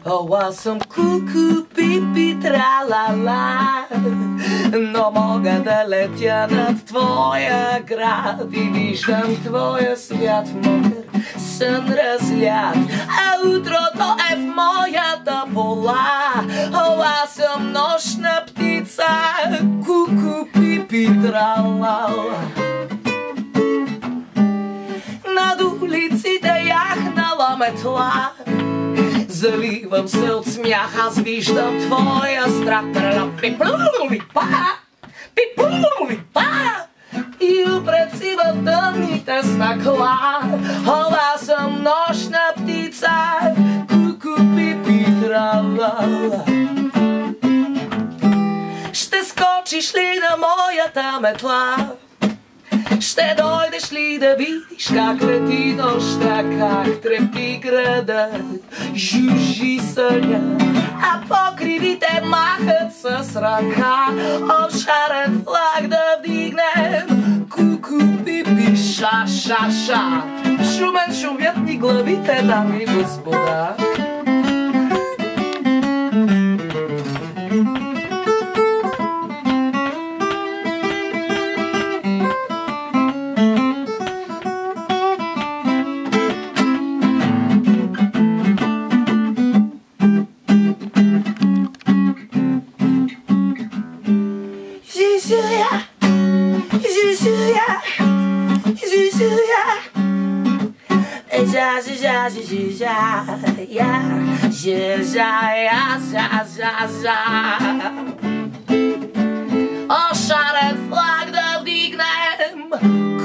О, аз съм ку-ку, пипи, тра-ла-ла, но мога да летя над твоя град и виждам твоя свят в мокър сън разлят, а утрото е в моята пола. О, аз съм нощна птица, ку-ку, пипи, тра-ла-ла. Над улиците яхнала метла, заливам се от смях, аз виждам твоя страх. И упред си в тъмните стъкла. О, аз съм нощна птица, ку-ку, пипи, тра-ла-ла. Ще скочиш ли на моята метла? Ще дойдеш ли да видиш как лети нощта, как трепти градът, жужжи съня, а покривите махат с ръка? О, шарен флаг да вдигнем, ку-ку, пипи, ша-ша-ша. Шумен шумят ни главите, дами и господа. О, шарен флаг да вдигнем,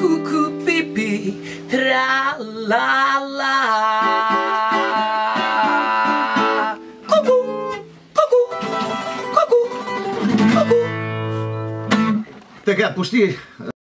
ку-ку, пипи, тра-ла-ла. Ку-ку, ку-ку, ку-ку, ку-ку. Така, почти